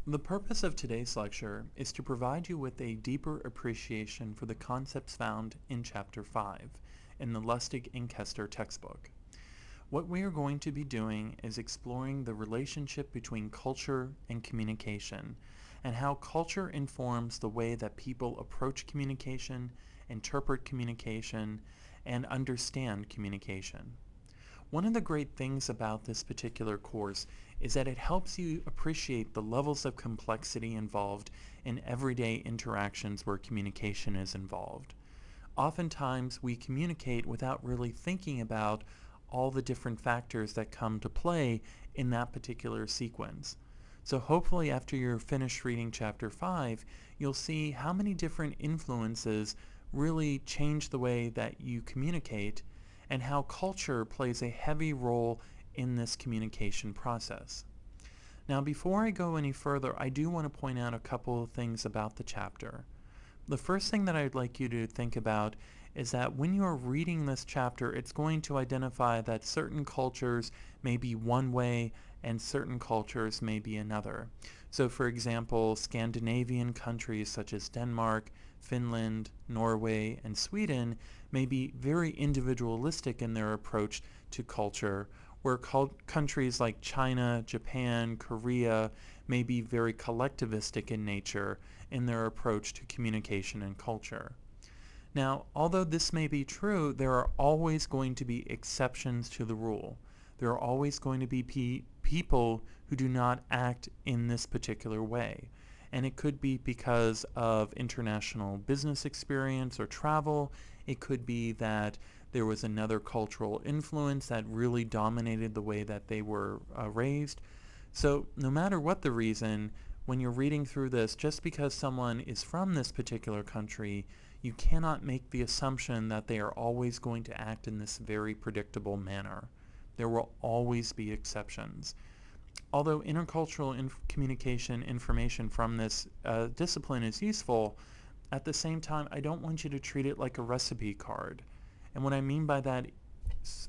The purpose of today's lecture is to provide you with a deeper appreciation for the concepts found in Chapter 5 in the Lustig and Kester textbook. What we are going to be doing is exploring the relationship between culture and communication, and how culture informs the way that people approach communication, interpret communication, and understand communication. One of the great things about this particular course is that it helps you appreciate the levels of complexity involved in everyday interactions where communication is involved. Oftentimes, we communicate without really thinking about all the different factors that come to play in that particular sequence. So hopefully after you're finished reading Chapter 5, you'll see how many different influences really change the way that you communicate and how culture plays a heavy role in this communication process. Now, before I go any further, I do want to point out a couple of things about the chapter. The first thing that I'd like you to think about is that when you are reading this chapter, it's going to identify that certain cultures may be one way and certain cultures may be another. So, for example, Scandinavian countries such as Denmark, Finland, Norway, and Sweden may be very individualistic in their approach to culture, where countries like China, Japan, Korea may be very collectivistic in nature in their approach to communication and culture. Now, although this may be true, there are always going to be exceptions to the rule. There are always going to be people who do not act in this particular way. And it could be because of international business experience or travel. It could be that there was another cultural influence that really dominated the way that they were raised. So no matter what the reason, when you're reading through this, just because someone is from this particular country, you cannot make the assumption that they are always going to act in this very predictable manner. There will always be exceptions. Although intercultural communication information from this discipline is useful, at the same time, I don't want you to treat it like a recipe card. And what I mean by that,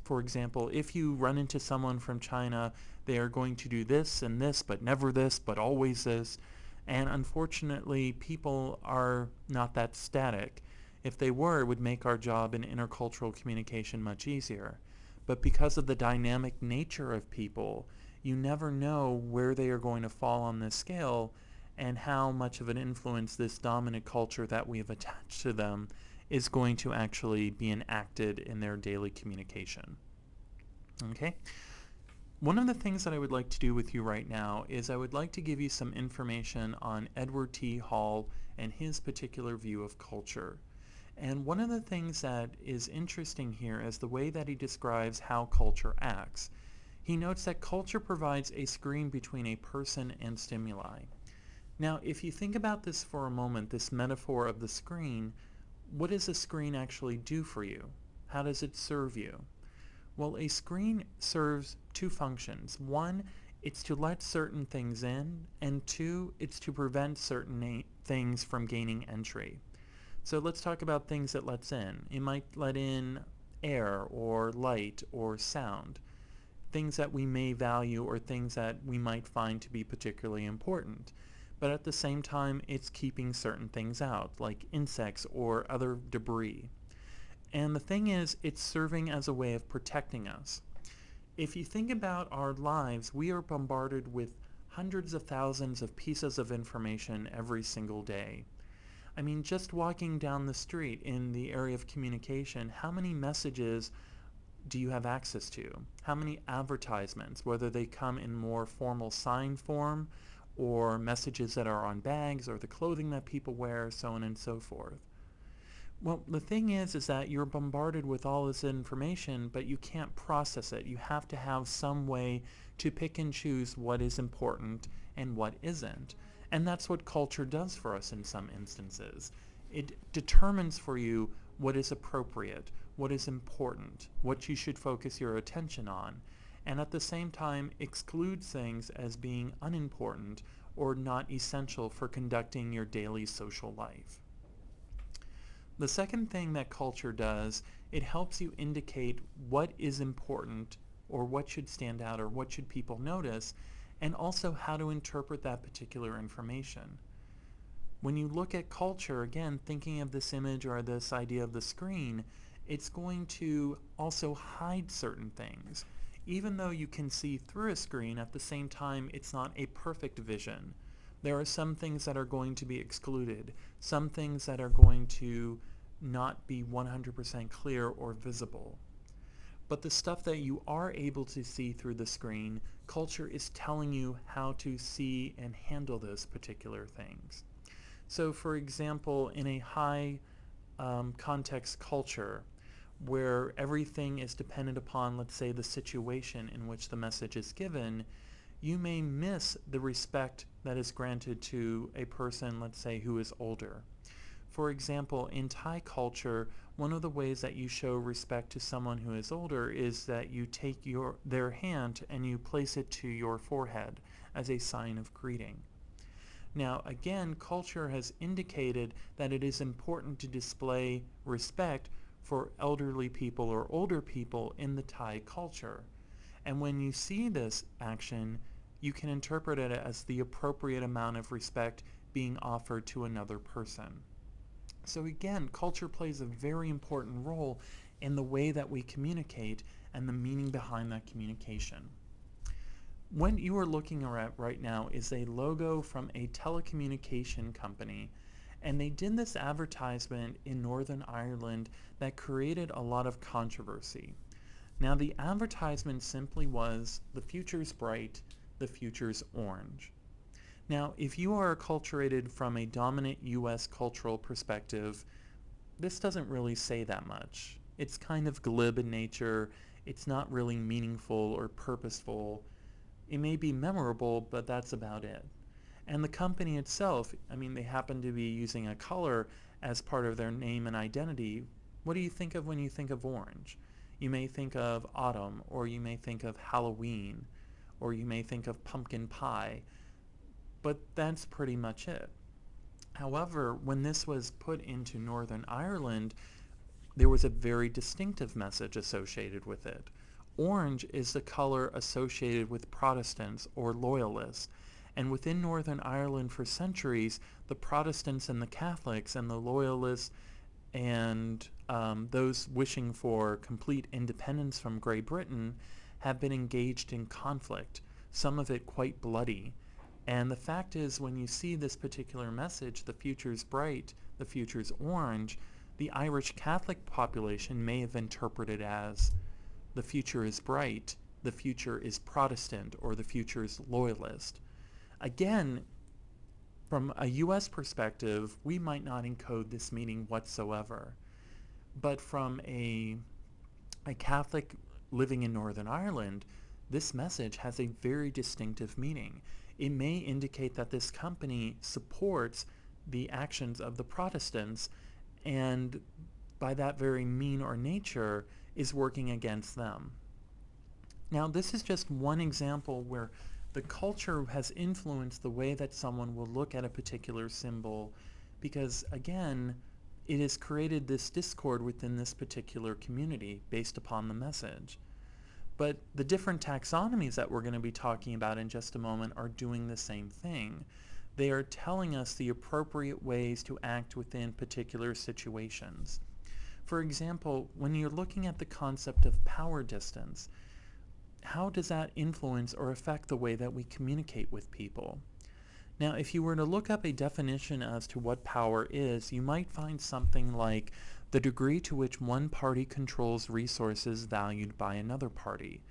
for example, if you run into someone from China, they are going to do this and this, but never this, but always this. And unfortunately, people are not that static. If they were, it would make our job in intercultural communication much easier. But because of the dynamic nature of people, you never know where they are going to fall on this scale and how much of an influence this dominant culture that we have attached to them is going to actually be enacted in their daily communication. Okay? One of the things that I would like to do with you right now is I would like to give you some information on Edward T. Hall and his particular view of culture. And one of the things that is interesting here is the way that he describes how culture acts. He notes that culture provides a screen between a person and stimuli. Now, if you think about this for a moment, this metaphor of the screen, what does a screen actually do for you? How does it serve you? Well, a screen serves two functions. One, it's to let certain things in, and two, it's to prevent certain things from gaining entry. So let's talk about things it lets in. It might let in air or light or sound, things that we may value or things that we might find to be particularly important. But at the same time, it's keeping certain things out, like insects or other debris. And the thing is, it's serving as a way of protecting us. If you think about our lives, we are bombarded with hundreds of thousands of pieces of information every single day. I mean, just walking down the street in the area of communication, how many messages do you have access to? How many advertisements, whether they come in more formal sign form or messages that are on bags or the clothing that people wear, so on and so forth. Well, the thing is that you're bombarded with all this information, but you can't process it. You have to have some way to pick and choose what is important and what isn't. And that's what culture does for us in some instances. It determines for you what is appropriate, what is important, what you should focus your attention on, and at the same time excludes things as being unimportant or not essential for conducting your daily social life. The second thing that culture does, it helps you indicate what is important or what should stand out or what should people notice, and also how to interpret that particular information. When you look at culture, again, thinking of this image or this idea of the screen, it's going to also hide certain things. Even though you can see through a screen, at the same time, it's not a perfect vision. There are some things that are going to be excluded, some things that are going to not be 100% clear or visible. But the stuff that you are able to see through the screen, culture is telling you how to see and handle those particular things. So for example, in a high context culture where everything is dependent upon, let's say, the situation in which the message is given, you may miss the respect that is granted to a person, let's say, who is older. For example, in Thai culture, one of the ways that you show respect to someone who is older is that you take their hand and you place it to your forehead as a sign of greeting. Now, again, culture has indicated that it is important to display respect for elderly people or older people in the Thai culture. And when you see this action, you can interpret it as the appropriate amount of respect being offered to another person. So again, culture plays a very important role in the way that we communicate and the meaning behind that communication. What you are looking at right now is a logo from a telecommunication company, and they did this advertisement in Northern Ireland that created a lot of controversy. Now, the advertisement simply was, "The future's bright, the future's orange." Now, if you are acculturated from a dominant US cultural perspective, this doesn't really say that much. It's kind of glib in nature, it's not really meaningful or purposeful. It may be memorable, but that's about it. And the company itself, I mean, they happen to be using a color as part of their name and identity. What do you think of when you think of orange? You may think of autumn, or you may think of Halloween, or you may think of pumpkin pie, but that's pretty much it. However, when this was put into Northern Ireland, there was a very distinctive message associated with it. Orange is the color associated with Protestants or loyalists. And within Northern Ireland for centuries, the Protestants and the Catholics and the loyalists and those wishing for complete independence from Great Britain have been engaged in conflict, some of it quite bloody. And the fact is, when you see this particular message, "The future's bright, the future's orange," the Irish Catholic population may have interpreted as, "The future is bright, the future is Protestant," or "the future is loyalist." Again, from a US perspective, we might not encode this meaning whatsoever. But from a Catholic living in Northern Ireland, this message has a very distinctive meaning. It may indicate that this company supports the actions of the Protestants, and by that very mean or nature is working against them. Now, this is just one example where the culture has influenced the way that someone will look at a particular symbol, because again, it has created this discord within this particular community based upon the message. But the different taxonomies that we're going to be talking about in just a moment are doing the same thing. They are telling us the appropriate ways to act within particular situations. For example, when you're looking at the concept of power distance, how does that influence or affect the way that we communicate with people? Now, if you were to look up a definition as to what power is, you might find something like the degree to which one party controls resources valued by another party.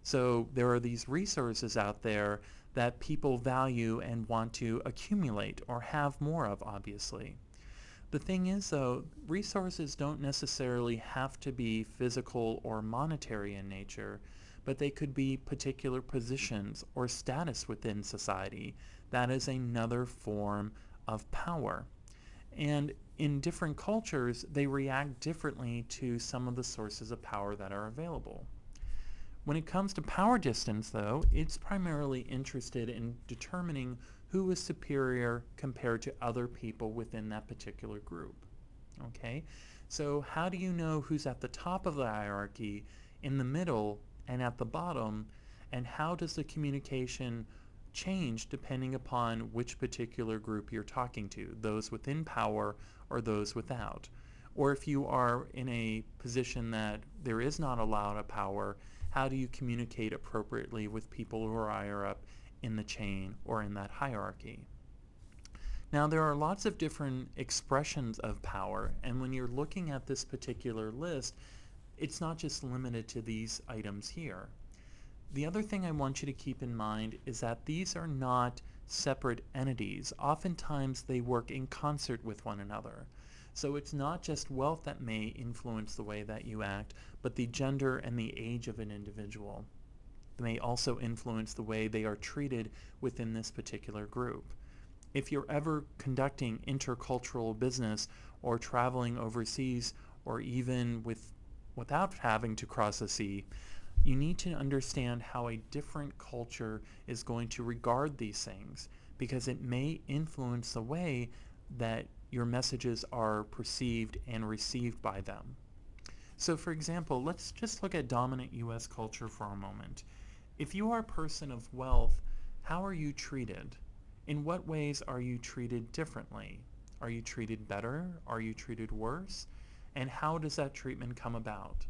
So there are these resources out there that people value and want to accumulate or have more of, obviously. The thing is, though, resources don't necessarily have to be physical or monetary in nature, but they could be particular positions or status within society. That is another form of power. And in different cultures, they react differently to some of the sources of power that are available. When it comes to power distance, though, it's primarily interested in determining who is superior compared to other people within that particular group. Okay? So how do you know who's at the top of the hierarchy, in the middle, and at the bottom, and how does the communication change depending upon which particular group you're talking to, those within power or those without. Or if you are in a position that there is not a lot of power, how do you communicate appropriately with people who are higher up in the chain or in that hierarchy? Now, there are lots of different expressions of power, and when you're looking at this particular list, it's not just limited to these items here. The other thing I want you to keep in mind is that these are not separate entities. Oftentimes they work in concert with one another. So it's not just wealth that may influence the way that you act, but the gender and the age of an individual may also influence the way they are treated within this particular group. If you're ever conducting intercultural business or traveling overseas or even without having to cross a sea, you need to understand how a different culture is going to regard these things, because it may influence the way that your messages are perceived and received by them. So for example, let's just look at dominant U.S. culture for a moment. If you are a person of wealth, how are you treated? In what ways are you treated differently? Are you treated better? Are you treated worse? And how does that treatment come about?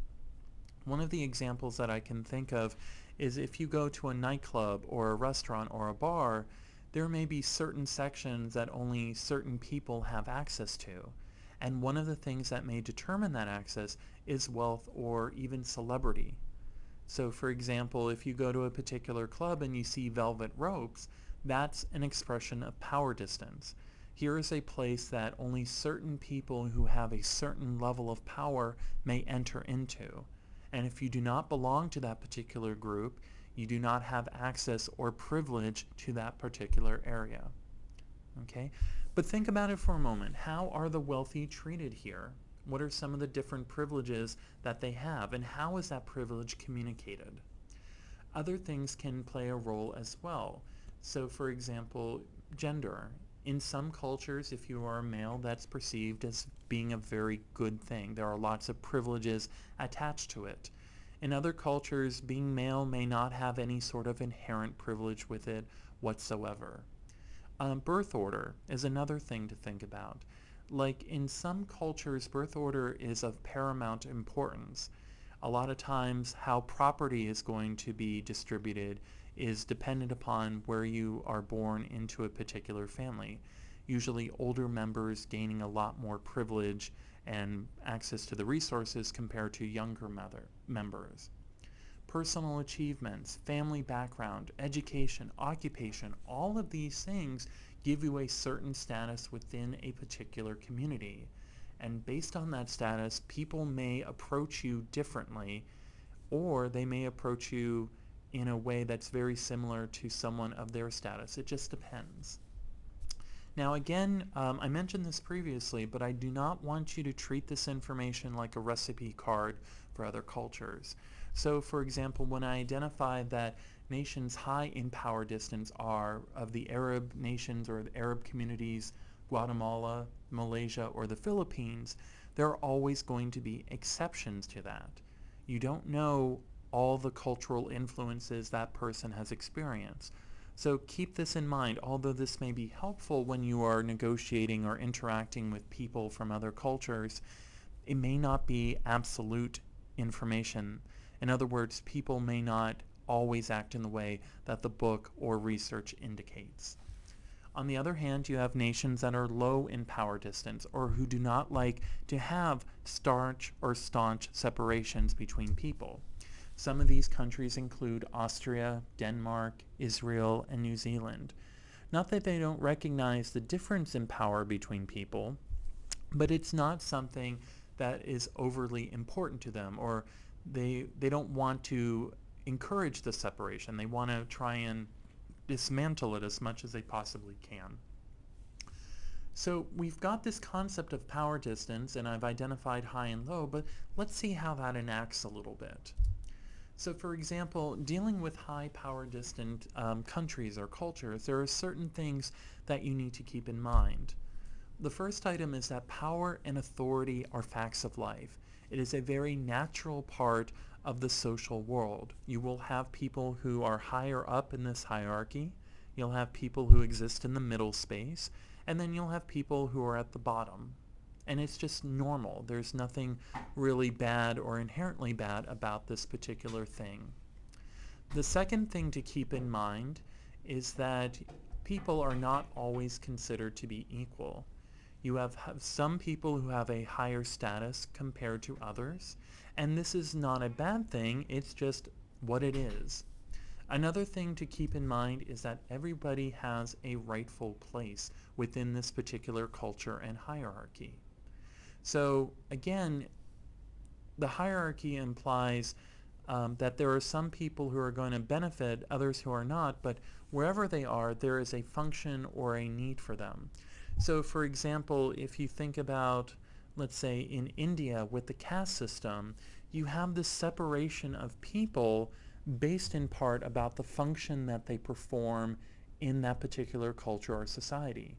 One of the examples that I can think of is if you go to a nightclub or a restaurant or a bar, there may be certain sections that only certain people have access to. And one of the things that may determine that access is wealth or even celebrity. So for example, if you go to a particular club and you see velvet ropes, that's an expression of power distance. Here is a place that only certain people who have a certain level of power may enter into. And if you do not belong to that particular group, you do not have access or privilege to that particular area. Okay? But think about it for a moment. How are the wealthy treated here? What are some of the different privileges that they have, and how is that privilege communicated? Other things can play a role as well. So for example, gender. In some cultures, if you are a male, that's perceived as being a very good thing. There are lots of privileges attached to it. In other cultures, being male may not have any sort of inherent privilege with it whatsoever. Birth order is another thing to think about. Like in some cultures, birth order is of paramount importance. A lot of times how property is going to be distributed is dependent upon where you are born into a particular family. Usually older members gaining a lot more privilege and access to the resources compared to younger members. Personal achievements, family background, education, occupation, all of these things give you a certain status within a particular community. And based on that status, people may approach you differently, or they may approach you in a way that's very similar to someone of their status. It just depends. Now again, I mentioned this previously, but I do not want you to treat this information like a recipe card for other cultures. So for example, when I identify that nations high in power distance are of the Arab nations or the Arab communities, Guatemala, Malaysia, or the Philippines, there are always going to be exceptions to that. You don't know all the cultural influences that person has experienced. So keep this in mind. Although this may be helpful when you are negotiating or interacting with people from other cultures, it may not be absolute information. In other words, people may not always act in the way that the book or research indicates. On the other hand, you have nations that are low in power distance or who do not like to have starch or staunch separations between people. Some of these countries include Austria, Denmark, Israel, and New Zealand. Not that they don't recognize the difference in power between people, but it's not something that is overly important to them, or they don't want to encourage the separation. They want to try and dismantle it as much as they possibly can. So we've got this concept of power distance, and I've identified high and low, but let's see how that enacts a little bit. So for example, dealing with high power distant countries or cultures, there are certain things that you need to keep in mind. The first item is that power and authority are facts of life. It is a very natural part of the social world. You will have people who are higher up in this hierarchy. you'll have people who exist in the middle space, and then you'll have people who are at the bottom. And it's just normal. There's nothing really bad or inherently bad about this particular thing. The second thing to keep in mind is that people are not always considered to be equal. You have some people who have a higher status compared to others, and this is not a bad thing, it's just what it is. Another thing to keep in mind is that everybody has a rightful place within this particular culture and hierarchy. So again, the hierarchy implies that there are some people who are going to benefit, others who are not, but wherever they are, there is a function or a need for them. So for example, if you think about, let's say in India with the caste system, you have this separation of people based in part about the function that they perform in that particular culture or society.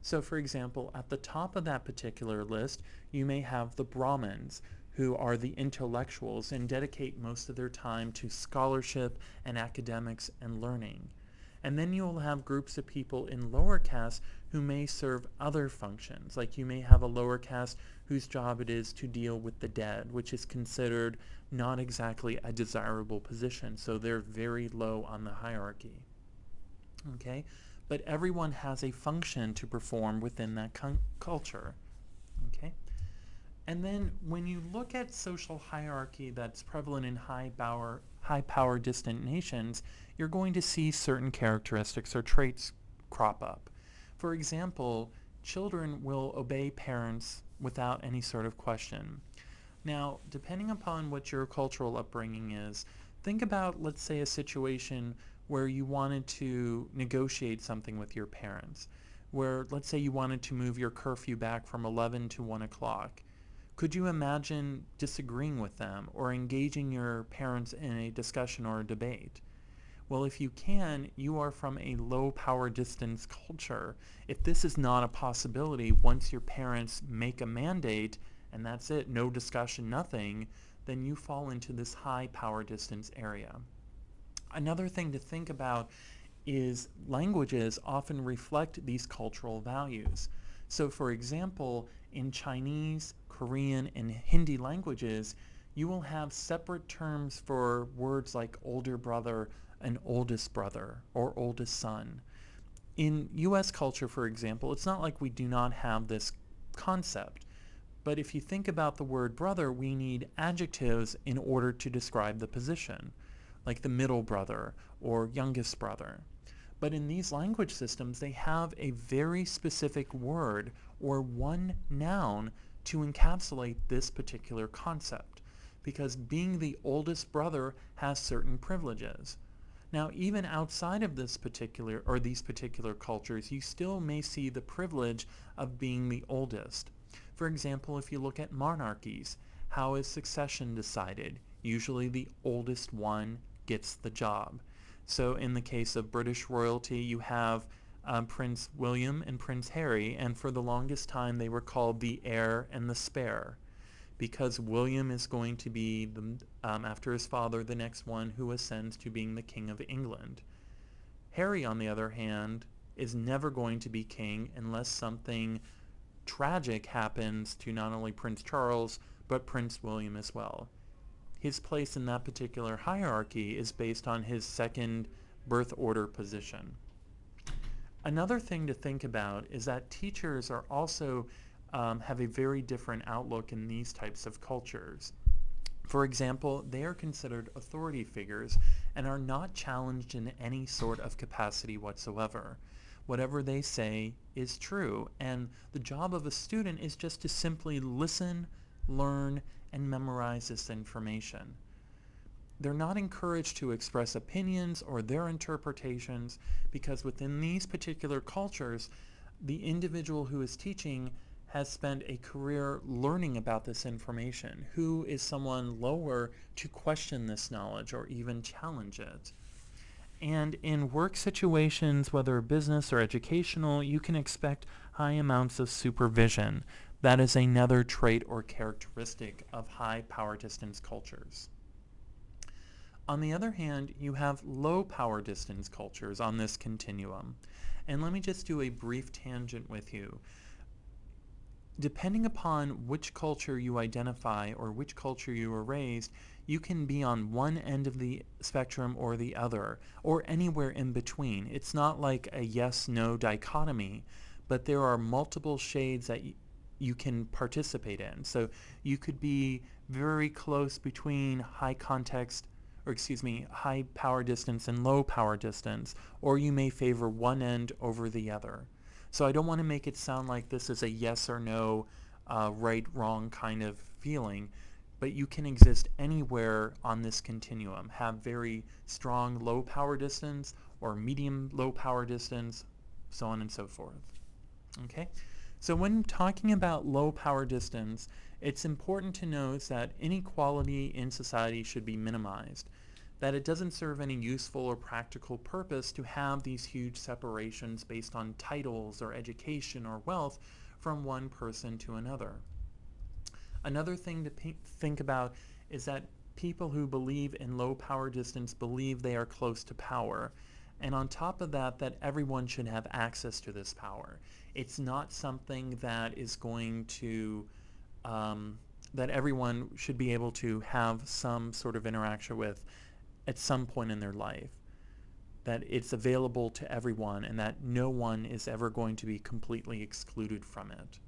So for example, at the top of that particular list, you may have the Brahmins, who are the intellectuals and dedicate most of their time to scholarship and academics and learning. And then you'll have groups of people in lower castes who may serve other functions. Like you may have a lower caste whose job it is to deal with the dead, which is considered not exactly a desirable position. So they're very low on the hierarchy. Okay? But everyone has a function to perform within that culture. Okay? And then when you look at social hierarchy that's prevalent in high-power distant nations, you're going to see certain characteristics or traits crop up. For example, children will obey parents without any sort of question. Now, depending upon what your cultural upbringing is, think about, let's say, a situation where you wanted to negotiate something with your parents, where, let's say, you wanted to move your curfew back from 11 to 1 o'clock. Could you imagine disagreeing with them or engaging your parents in a discussion or a debate? Well, if you can, you are from a low power distance culture. If this is not a possibility, once your parents make a mandate and that's it, no discussion, nothing, then you fall into this high power distance area. Another thing to think about is languages often reflect these cultural values. So for example, in Chinese, Korean, and Hindi languages, you will have separate terms for words like older brother and oldest brother or oldest son. In US culture, for example, it's not like we do not have this concept. But if you think about the word brother, we need adjectives in order to describe the position, like the middle brother or youngest brother. But in these language systems, they have a very specific word or one noun to encapsulate this particular concept, because being the oldest brother has certain privileges. Now, even outside of this particular or these particular cultures, you still may see the privilege of being the oldest. For example, if you look at monarchies, how is succession decided? Usually the oldest one gets the job. So in the case of British royalty, you have Prince William and Prince Harry, and for the longest time they were called the heir and the spare, because William is going to be, after his father, the next one who ascends to being the King of England. Harry, on the other hand, is never going to be king unless something tragic happens to not only Prince Charles, but Prince William as well. His place in that particular hierarchy is based on his second birth order position. Another thing to think about is that teachers are also have a very different outlook in these types of cultures. For example, they are considered authority figures and are not challenged in any sort of capacity whatsoever. Whatever they say is true, and the job of a student is just to simply listen, learn, and memorize this information. They're not encouraged to express opinions or their interpretations, because within these particular cultures, the individual who is teaching has spent a career learning about this information. Who is someone lower to question this knowledge or even challenge it? And in work situations, whether business or educational, you can expect high amounts of supervision. That is another trait or characteristic of high power distance cultures. On the other hand, you have low power distance cultures on this continuum. And let me just do a brief tangent with you. Depending upon which culture you identify or which culture you were raised, you can be on one end of the spectrum or the other, or anywhere in between. It's not like a yes-no dichotomy, but there are multiple shades that you can participate in. So you could be very close between high power distance and low power distance, or you may favor one end over the other. So I don't want to make it sound like this is a yes or no, right, wrong kind of feeling, but you can exist anywhere on this continuum, have very strong low power distance or medium low power distance, so on and so forth. Okay? So when talking about low power distance, it's important to note that inequality in society should be minimized, that it doesn't serve any useful or practical purpose to have these huge separations based on titles or education or wealth from one person to another. Another thing to think about is that people who believe in low power distance believe they are close to power. And on top of that, that everyone should have access to this power. It's not something that is going to, that everyone should be able to have some sort of interaction with at some point in their life. That it's available to everyone and that no one is ever going to be completely excluded from it.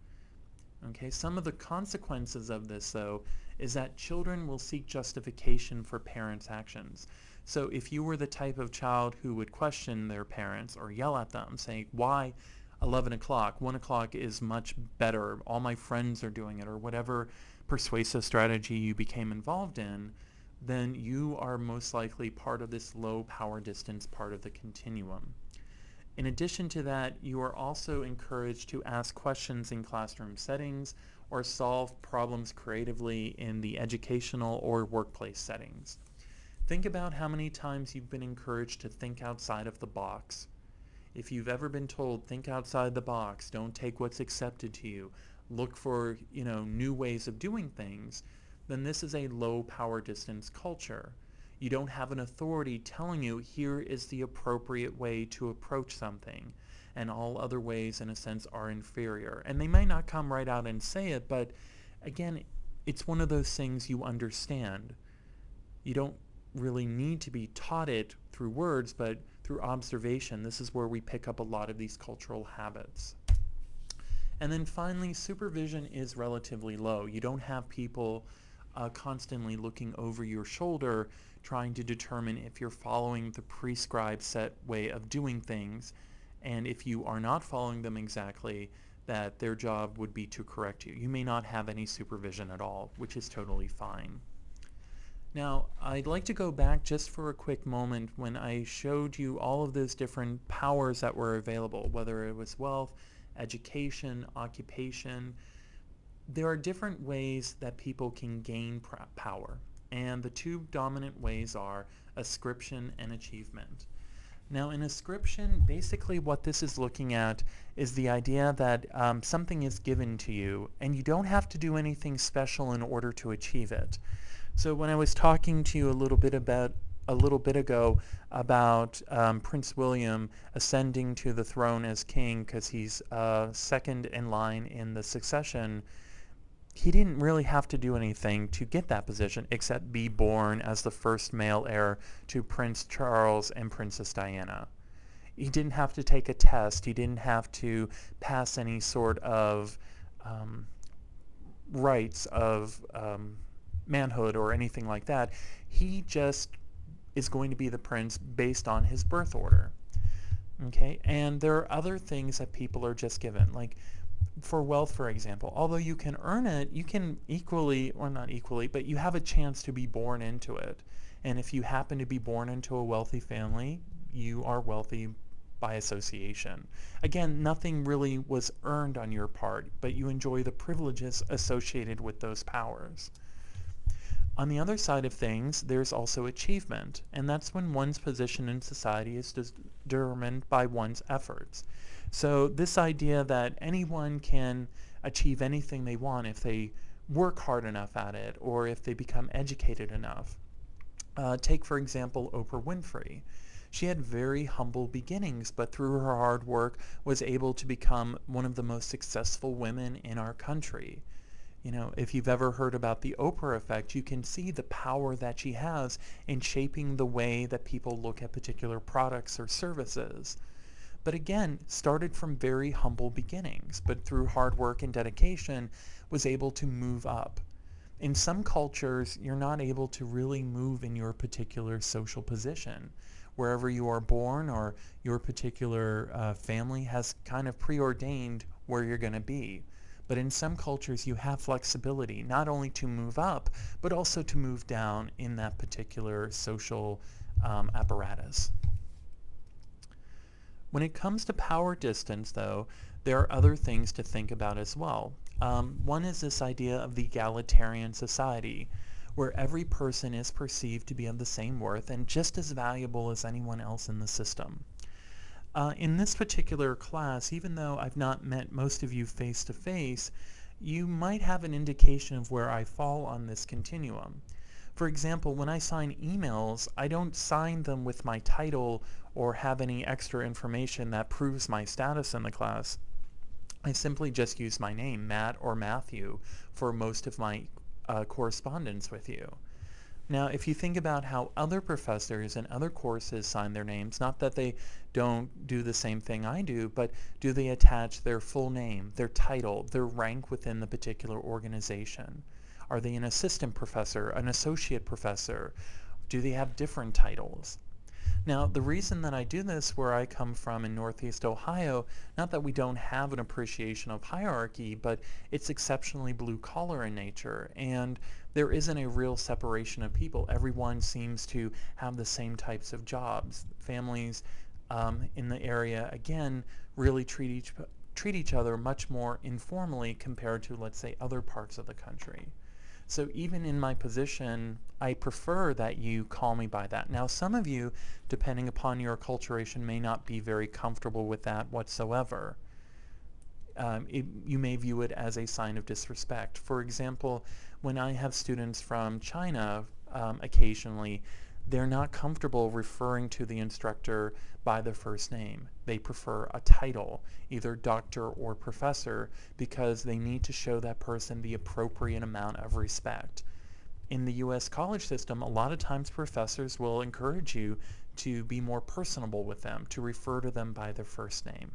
Okay, some of the consequences of this, though, is that children will seek justification for parents' actions. So if you were the type of child who would question their parents or yell at them, saying, why 11 o'clock? 1 o'clock is much better. All my friends are doing it, or whatever persuasive strategy you became involved in, then you are most likely part of this low power distance part of the continuum. In addition to that, you are also encouraged to ask questions in classroom settings or solve problems creatively in the educational or workplace settings. Think about how many times you've been encouraged to think outside of the box. If you've ever been told, think outside the box, don't take what's accepted to you, look for, new ways of doing things, then this is a low power distance culture. You don't have an authority telling you here is the appropriate way to approach something, and all other ways, in a sense, are inferior. And they may not come right out and say it, but again, it's one of those things you understand. You don't really need to be taught it through words, but through observation. This is where we pick up a lot of these cultural habits. And then finally, supervision is relatively low. You don't have people constantly looking over your shoulder trying to determine if you're following the prescribed set way of doing things, and if you are not following them exactly, that their job would be to correct you. You may not have any supervision at all, which is totally fine. Now, I'd like to go back just for a quick moment when I showed you all of those different powers that were available, whether it was wealth, education, occupation. There are different ways that people can gain power, and the two dominant ways are ascription and achievement. Now, in ascription, basically what this is looking at is the idea that something is given to you, and you don't have to do anything special in order to achieve it. So when I was talking to you a little bit ago about Prince William ascending to the throne as king because he's second in line in the succession, he didn't really have to do anything to get that position except be born as the first male heir to Prince Charles and Princess Diana. He didn't have to take a test. He didn't have to pass any sort of rites of manhood or anything like that. He just is going to be the prince based on his birth order. Okay, and there are other things that people are just given, like for wealth, for example. Although you can earn it, you can equally, or not equally, but you have a chance to be born into it. And if you happen to be born into a wealthy family, you are wealthy by association. Again, nothing really was earned on your part, but you enjoy the privileges associated with those powers. On the other side of things, there's also achievement, and that's when one's position in society is determined by one's efforts. So this idea that anyone can achieve anything they want if they work hard enough at it, or if they become educated enough. Take, for example, Oprah Winfrey. She had very humble beginnings, but through her hard work was able to become one of the most successful women in our country. You know, if you've ever heard about the Oprah effect, you can see the power that she has in shaping the way that people look at particular products or services. But again, started from very humble beginnings, but through hard work and dedication was able to move up. In some cultures, you're not able to really move in your particular social position. Wherever you are born or your particular family has kind of preordained where you're going to be. But in some cultures, you have flexibility, not only to move up, but also to move down in that particular social apparatus. When it comes to power distance, though, there are other things to think about as well. One is this idea of the egalitarian society, where every person is perceived to be of the same worth and just as valuable as anyone else in the system. In this particular class, even though I've not met most of you face to face, you might have an indication of where I fall on this continuum. For example, when I sign emails, I don't sign them with my title or have any extra information that proves my status in the class. I simply just use my name, Matt or Matthew, for most of my correspondence with you. Now, if you think about how other professors in other courses sign their names, not that they don't do the same thing I do, but do they attach their full name, their title, their rank within the particular organization? Are they an assistant professor, an associate professor? Do they have different titles? Now, the reason that I do this where I come from in Northeast Ohio, not that we don't have an appreciation of hierarchy, but it's exceptionally blue collar in nature, and there isn't a real separation of people. Everyone seems to have the same types of jobs. Families in the area, again, really treat each other much more informally compared to, let's say, other parts of the country. So even in my position, I prefer that you call me by that. Now, some of you, depending upon your acculturation, may not be very comfortable with that whatsoever. You may view it as a sign of disrespect. For example, when I have students from China, occasionally, they're not comfortable referring to the instructor by their first name. They prefer a title, either doctor or professor, because they need to show that person the appropriate amount of respect. In the U.S. college system, a lot of times professors will encourage you to be more personable with them, to refer to them by their first name.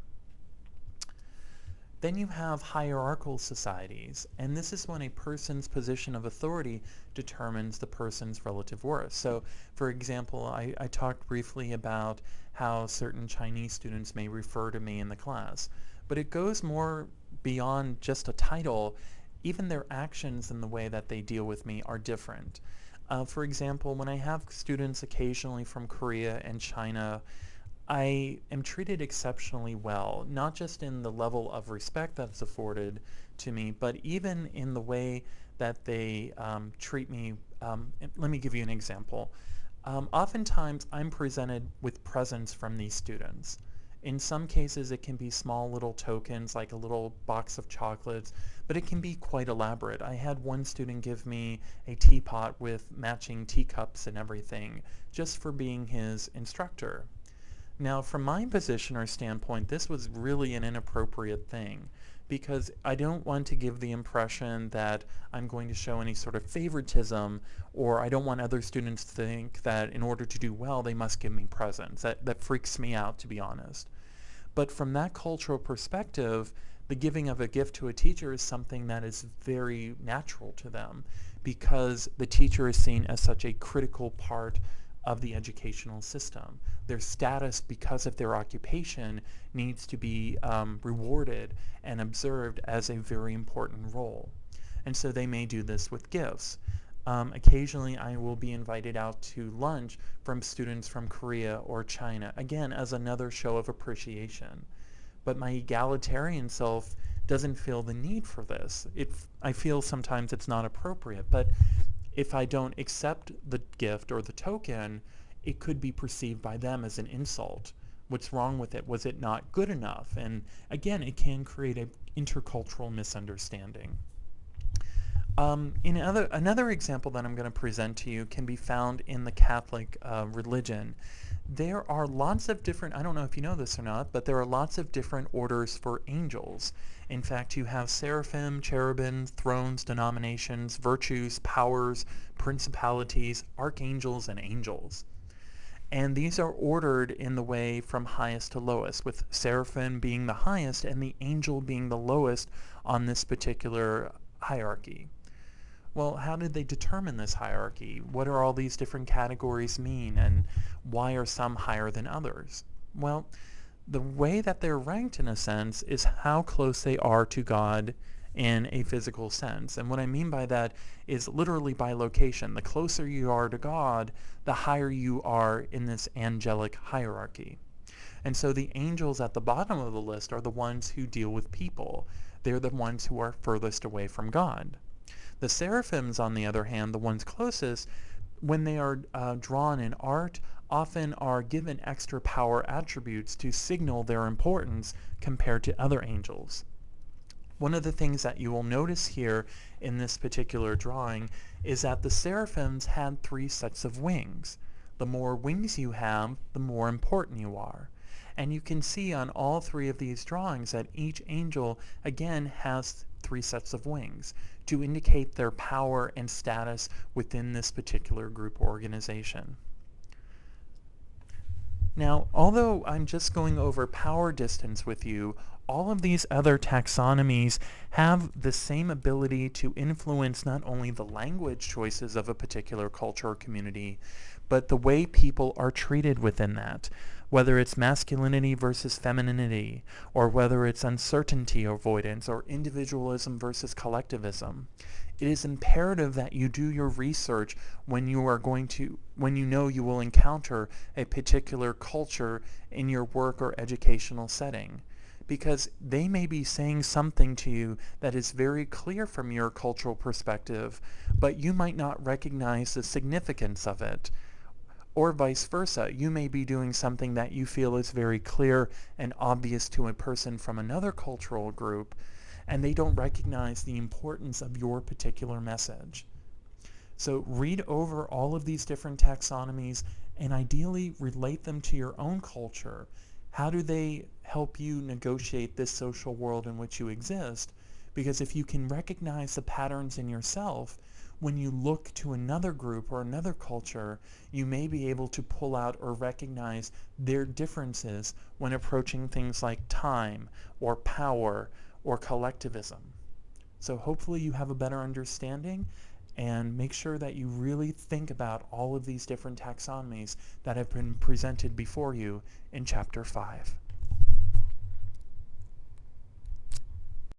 Then you have hierarchical societies, and this is when a person's position of authority determines the person's relative worth. So, for example, I talked briefly about how certain Chinese students may refer to me in the class, but it goes more beyond just a title. Even their actions and the way that they deal with me are different. For example, when I have students occasionally from Korea and China, I am treated exceptionally well, not just in the level of respect that's afforded to me, but even in the way that they treat me. Let me give you an example. Oftentimes, I'm presented with presents from these students. In some cases, it can be small little tokens, like a little box of chocolates, but it can be quite elaborate. I had one student give me a teapot with matching teacups and everything, just for being his instructor. Now, from my position or standpoint, this was really an inappropriate thing because I don't want to give the impression that I'm going to show any sort of favoritism, or I don't want other students to think that in order to do well, they must give me presents. That freaks me out, to be honest. But from that cultural perspective, the giving of a gift to a teacher is something that is very natural to them because the teacher is seen as such a critical part of the educational system. Their status because of their occupation needs to be rewarded and observed as a very important role. And so they may do this with gifts. Occasionally I will be invited out to lunch from students from Korea or China, again as another show of appreciation. But my egalitarian self doesn't feel the need for this. I feel sometimes it's not appropriate, but if I don't accept the gift or the token, it could be perceived by them as an insult. What's wrong with it? Was it not good enough? And again, it can create an intercultural misunderstanding. Another example that I'm going to present to you can be found in the Catholic religion. There are lots of different, I don't know if you know this or not, but there are lots of different orders for angels. In fact, you have seraphim, cherubim, thrones, denominations, virtues, powers, principalities, archangels, and angels. And these are ordered in the way from highest to lowest, with seraphim being the highest and the angel being the lowest on this particular hierarchy. Well, how did they determine this hierarchy? What do all these different categories mean, and why are some higher than others? Well, the way that they're ranked, in a sense, is how close they are to God in a physical sense. And what I mean by that is literally by location. The closer you are to God, the higher you are in this angelic hierarchy. And so the angels at the bottom of the list are the ones who deal with people. They're the ones who are furthest away from God. The seraphims, on the other hand, the ones closest, when they are drawn in art, often are given extra power attributes to signal their importance compared to other angels. One of the things that you will notice here in this particular drawing is that the seraphims had 3 sets of wings. The more wings you have, the more important you are. And you can see on all 3 of these drawings that each angel again has 3 sets of wings to indicate their power and status within this particular group organization. Now, although I'm just going over power distance with you, all of these other taxonomies have the same ability to influence not only the language choices of a particular culture or community, but the way people are treated within that, whether it's masculinity versus femininity, or whether it's uncertainty avoidance, or individualism versus collectivism. It is imperative that you do your research when you know you will encounter a particular culture in your work or educational setting, because they may be saying something to you that is very clear from your cultural perspective, but you might not recognize the significance of it. Or vice versa, you may be doing something that you feel is very clear and obvious to a person from another cultural group, and they don't recognize the importance of your particular message. So read over all of these different taxonomies and ideally relate them to your own culture. How do they help you negotiate this social world in which you exist? Because if you can recognize the patterns in yourself, when you look to another group or another culture, you may be able to pull out or recognize their differences when approaching things like time or power or collectivism. So hopefully you have a better understanding, and make sure that you really think about all of these different taxonomies that have been presented before you in Chapter 5.